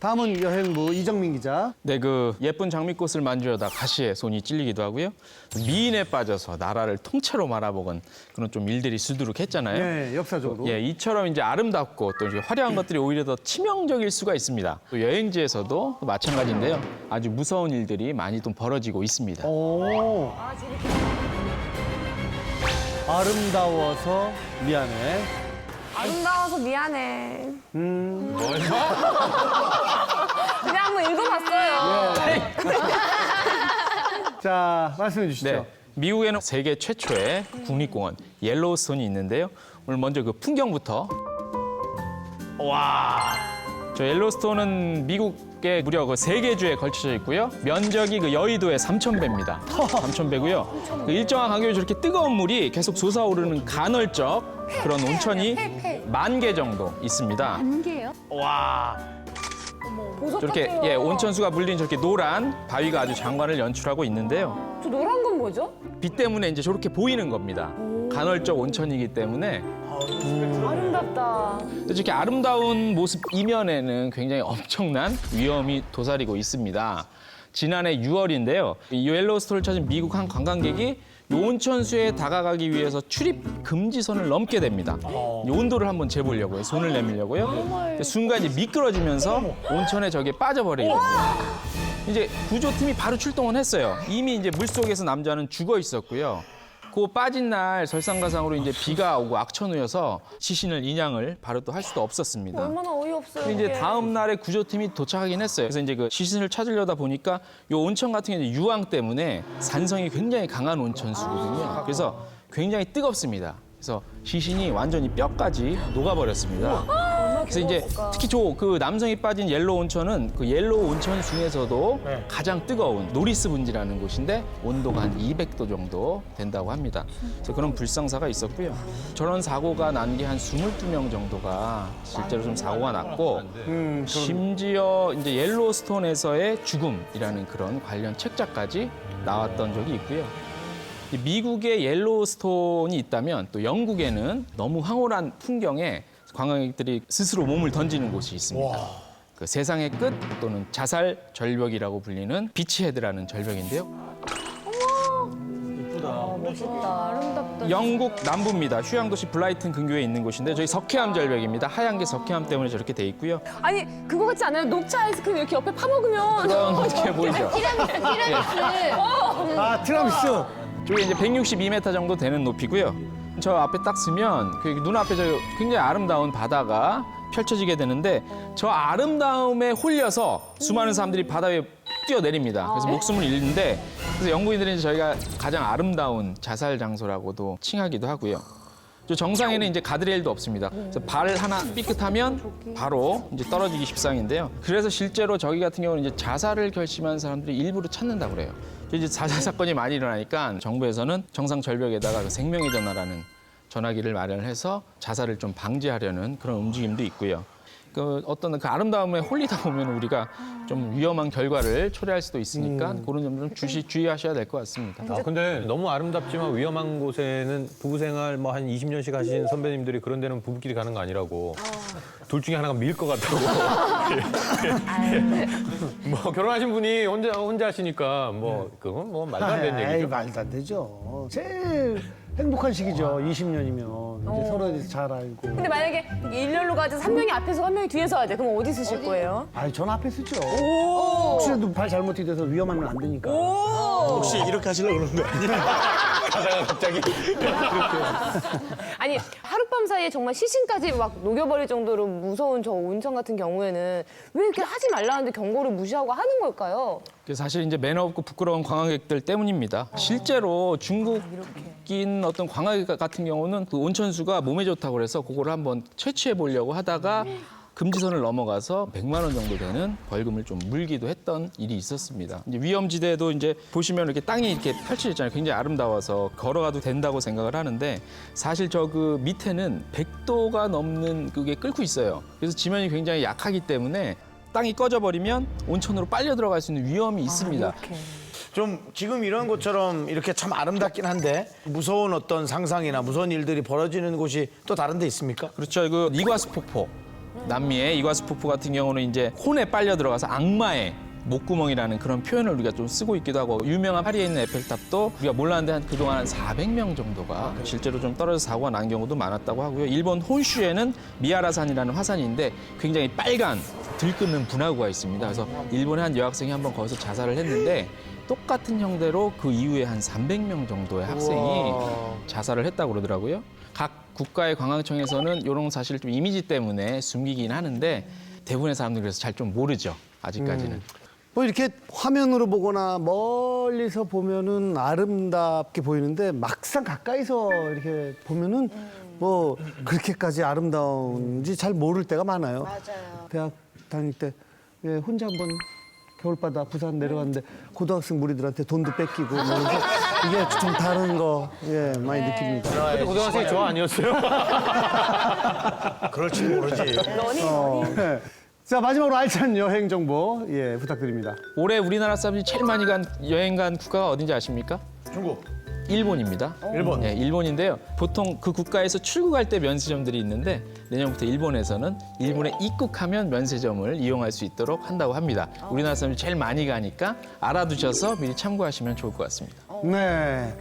다음은 여행부 이정민 기자. 네, 그 예쁜 장미꽃을 만지려다 가시에 손이 찔리기도 하고요. 미인에 빠져서 나라를 통째로 말아먹은 그런 좀 일들이 수두룩했잖아요. 네, 역사적으로. 예, 이처럼 이제 아름답고 또 이제 화려한 것들이 오히려 더 치명적일 수가 있습니다. 또 여행지에서도 또 마찬가지인데요. 아주 무서운 일들이 많이 좀 벌어지고 있습니다. 오. 아름다워서 미안해. 아름다워서 미안해. 그냥 한번 읽어봤어요. 자, 말씀해 주시죠. 네, 미국에는 세계 최초의 국립공원 옐로우스톤이 있는데요. 오늘 먼저 그 풍경부터. 와, 저 옐로우스톤은 미국의 무려 그 3개 주에 걸쳐져 있고요. 면적이 그 여의도의 3,000배입니다. 3,000배고요. 그 일정한 간격에 저렇게 뜨거운 물이 계속 솟아오르는 간헐적 그런 온천이 10,000개 정도 있습니다. 안개요? 와. 보석 저렇게 같아요. 예, 온천수가 물린 저렇게 노란 바위가 아주 장관을 연출하고 있는데요. 저 노란 건 뭐죠? 빛 때문에 이제 저렇게 보이는 겁니다. 간헐적 온천이기 때문에 아름답다. 이렇게 아름다운 모습 이면에는 굉장히 엄청난 위험이 도사리고 있습니다. 지난해 6월인데요. 이 옐로우스톤을 찾은 미국 한 관광객이 이 온천수에 다가가기 위해서 출입 금지선을 넘게 됩니다. 이 온도를 한번 재보려고요. 손을 내밀려고요. 순간 이제 미끄러지면서 온천에 저게 빠져버리게 됩니다. 이제 구조팀이 바로 출동을 했어요. 이미 이제 물속에서 남자는 죽어 있었고요. 그 빠진 날 설상가상으로 이제 비가 오고 악천후여서 시신을 인양을 바로 또 할 수도 없었습니다. 얼마나 어이없어요. 근데 이제 이게. 다음 날에 구조팀이 도착하긴 했어요. 그래서 이제 그 시신을 찾으려다 보니까 이 온천 같은 경우는 유황 때문에 산성이 굉장히 강한 온천수거든요. 그래서 굉장히 뜨겁습니다. 그래서 시신이 완전히 뼈까지 녹아버렸습니다. 그래서 이제 특히 그 남성이 빠진 옐로우 온천은 그 옐로우 온천 중에서도 가장 뜨거운 노리스 분지라는 곳인데 온도가 한 200도 정도 된다고 합니다. 그래서 그런 불상사가 있었고요. 저런 사고가 난 게 한 22명 정도가 실제로 좀 사고가 났고 심지어 이제 옐로우스톤에서의 죽음이라는 그런 관련 책자까지 나왔던 적이 있고요. 이 미국에 옐로우스톤이 있다면 또 영국에는 너무 황홀한 풍경에 관광객들이 스스로 몸을 던지는 곳이 있습니다. 그 세상의 끝 또는 자살 절벽이라고 불리는 비치헤드라는 절벽인데요. 멋있다. 아름답다. 영국 남부입니다. 휴양도시 블라이튼 근교에 있는 곳인데 저희 석회암 절벽입니다. 하얀 게 석회암 때문에 저렇게 돼 있고요. 아니 그거 같지 않아요? 녹차 아이스크림 이렇게 옆에 파먹으면 그런 어떻게 보이죠? 아, 티라미수. 저게 이제 162m 정도 되는 높이고요. 저 앞에 딱 서면 그 눈앞에 저 굉장히 아름다운 바다가 펼쳐지게 되는데 저 아름다움에 홀려서 수많은 사람들이 바다 위에 뛰어내립니다. 그래서 목숨을 잃는데 그래서 영국인들은 이제 저희가 가장 아름다운 자살 장소라고도 칭하기도 하고요. 저 정상에는 이제 가드레일도 없습니다. 그래서 발 하나 삐끗하면 바로 이제 떨어지기 십상인데요. 그래서 실제로 저기 같은 경우는 이제 자살을 결심한 사람들이 일부러 찾는다고 그래요. 이제 자살 사건이 많이 일어나니까 정부에서는 정상 절벽에다가 그 생명의 전화라는 전화기를 마련을 해서 자살을 좀 방지하려는 그런 움직임도 있고요. 그 어떤 그 아름다움에 홀리다 보면 우리가 좀 위험한 결과를 초래할 수도 있으니까 그런 점 좀 주의하셔야 될 것 같습니다. 아, 근데 너무 아름답지만 위험한 곳에는 부부 생활 뭐 한 20년씩 하신 선배님들이 그런 데는 부부끼리 가는 거 아니라고. 둘 중에 하나가 밀 것 같다고. 뭐 결혼하신 분이 혼자 하시니까 뭐 그건 뭐 말도 안 되는 에이, 얘기죠. 말도 안 되죠. 제일 행복한 시기죠. 20년이면. 이제 서로에 대해서 잘 알고. 근데 만약에 일렬로 가서 3명이 앞에서 1명이 뒤에서 와야 돼. 그럼 어디 쓰실 거예요? 아니, 전 앞에 쓰죠. 오. 혹시라도 발 잘못 디뎌서 위험하면 안 되니까. 혹시 이렇게 하시려고 그러는 거 아니야? 가다가 갑자기. 아니 하룻밤 사이에 정말 시신까지 막 녹여버릴 정도로 무서운 저 온천 같은 경우에는 왜 이렇게 하지 말라는데 경고를 무시하고 하는 걸까요? 사실 이제 매너 없고 부끄러운 관광객들 때문입니다. 실제로 중국인 어떤 관광객 같은 경우는 그 온천수가 몸에 좋다고 그래서 그거를 한번 채취해 보려고 하다가 금지선을 넘어가서 100만 원 정도 되는 벌금을 좀 물기도 했던 일이 있었습니다. 이제 위험지대도 이제 보시면 이렇게 땅이 이렇게 펼쳐져 있잖아요. 굉장히 아름다워서 걸어가도 된다고 생각을 하는데 사실 저 그 밑에는 100도가 넘는 그게 끓고 있어요. 그래서 지면이 굉장히 약하기 때문에 땅이 꺼져버리면 온천으로 빨려 들어갈 수 있는 위험이 있습니다. 좀 지금 이런 것처럼 이렇게 참 아름답긴 한데 무서운 어떤 상상이나 무서운 일들이 벌어지는 곳이 또 다른 데 있습니까? 그렇죠. 그 니과스 폭포. 남미의 이과수 폭포 같은 경우는 이제 혼에 빨려 들어가서 악마의 목구멍이라는 그런 표현을 우리가 좀 쓰고 있기도 하고 유명한 파리에 있는 에펠탑도 우리가 몰랐는데 그동안 한 400명 정도가 실제로 좀 떨어져서 사고가 난 경우도 많았다고 하고요. 일본 혼슈에는 미야라산이라는 화산인데 굉장히 빨간 들끓는 분화구가 있습니다. 그래서 일본의 한 여학생이 한번 거기서 자살을 했는데 똑같은 형태로 그 이후에 한 300명 정도의 학생이 자살을 했다고 그러더라고요. 각 국가의 관광청에서는 이런 사실을 좀 이미지 때문에 숨기긴 하는데 대부분의 사람들이 그래서 잘 좀 모르죠. 아직까지는. 뭐 이렇게 화면으로 보거나 멀리서 보면은 아름답게 보이는데 막상 가까이서 이렇게 보면은 뭐 그렇게까지 아름다운지 잘 모를 때가 많아요. 맞아요. 대학 다닐 때 예, 혼자 한번 겨울바다 부산 내려갔는데 고등학생 무리들한테 돈도 뺏기고 뭐 이렇게 이게 좀 다른 거 예, 많이 느낍니다. 근데 고등학생이 저 아니었어요? 그럴지도 모르지. 예. 자 마지막으로 알찬 여행 정보 예, 부탁드립니다. 올해 우리나라 사람들이 제일 많이 여행 간 국가가 어딘지 아십니까? 중국. 일본입니다. 일본. 네, 일본인데요. 보통 그 국가에서 출국할 때 면세점들이 있는데 내년부터 일본에서는 일본에 입국하면 면세점을 이용할 수 있도록 한다고 합니다. 우리나라 사람들이 제일 많이 가니까 알아두셔서 미리 참고하시면 좋을 것 같습니다. 네.